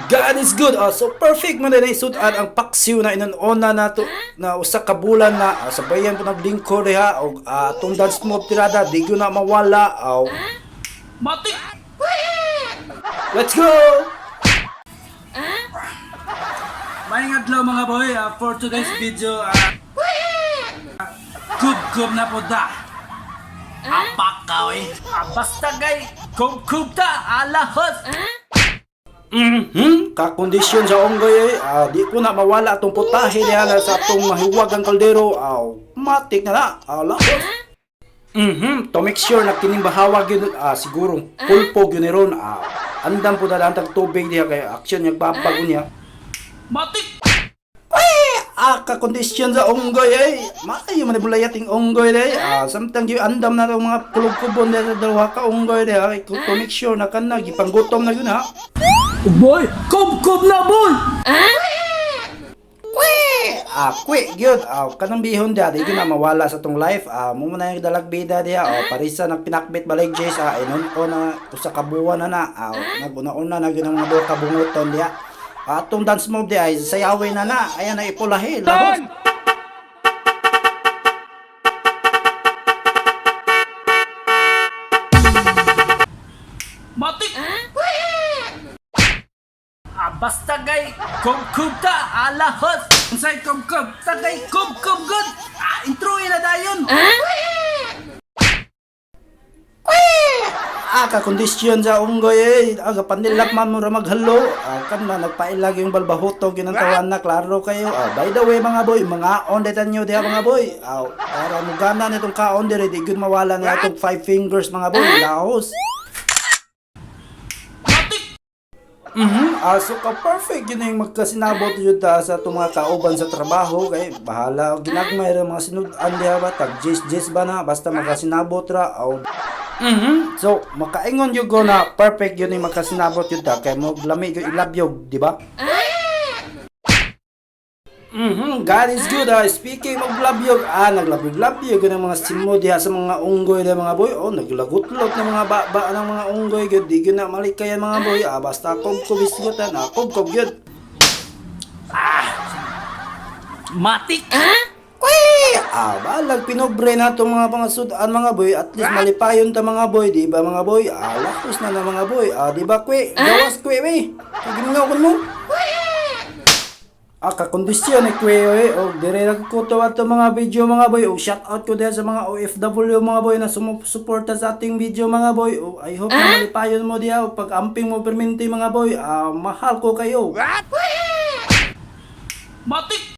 God is good. So perfect man din sudan ang paksiw na inununa nato na usa ka bulan na sabayan po naglingkod diha og atong dance move tirada di gyud na mawala. Matik! Let's go. Maayong adlaw mga boy, for today's video, kub na po da. Apakaw basta gay, kub ta, alahos. Kakondisyon sa onggoy di ko na mawala atong putahe diha sa atong mahiwagang kaldero. Matik na lahos. To make sure na kining bahawag yun siguro pulpo yun ron. Andam po na tag tubig diha kay action niya babag niya. Matik! Kakondisyon sa onggoy maayo man bulay ating onggoy samtang gyud andam na tong mga kulog-kubon diha sa dalawa ka onggoy diha kay to make sure na kanang gipanggutom na yun ha. Boy, kub na boy! Kwe gyud kanang bihon diha di gyud na mawala sa tong life. Mo man yung dalagbida diha parisa nagpinakbit balay Jay sa inon ko na usa ka buwan na naguna-una na gyud ang mga duha ka bunguton diha. Atong dance move diha sayaway na ayan na ipulahi lahos. Matik! Basta gay, kub ta, alahos. Unsay kub, tagay kub good. Introy na dayon. Kakondisyon sa unggoy aga panilap man mo ra maghalo. Kan na nagpailag yung balbahutog yun ang tawan na klaro kayo. By the way mga boy, mga on detan nyo diha mga boy. Para mugana nitong kaon dire di gyud mawala na itong 5 fingers mga boy. Laos. So ka perfect yun yung magkasinabot yun sa itong mga kauban sa trabaho kay bahala ginagmay ra mga sinudan diha ba tag jis ba na basta magkasinabot ra so makaingon yun ko na perfect yun yung magkasinabot yun kay mo lami yung ilabyog di ba? God is good. Speaking of labyog, naglabyog ng mga simo diha sa mga unggoy na mga boy. Naglagutlot ng mga baba ng mga unggoy gyud. Di gyud na malikayan mga boy. Basta kubis gutan, kub gyud. Matik! Balag pinobre na itong mga pangasudan mga boy. At least malipayon ta mga boy, di ba mga boy? Lakus na mga boy. Di ba kwe? Gawas kwe we. Kaginaw ko mo. Kakondisyon kwe o dire ko to ato mga video mga boy. Shout out ko dahil sa mga OFW mga boy na sumusuporta sa ating video mga boy. I hope na malipayon mo diha pag amping mo perminti mga boy. Mahal ko kayo. Matik!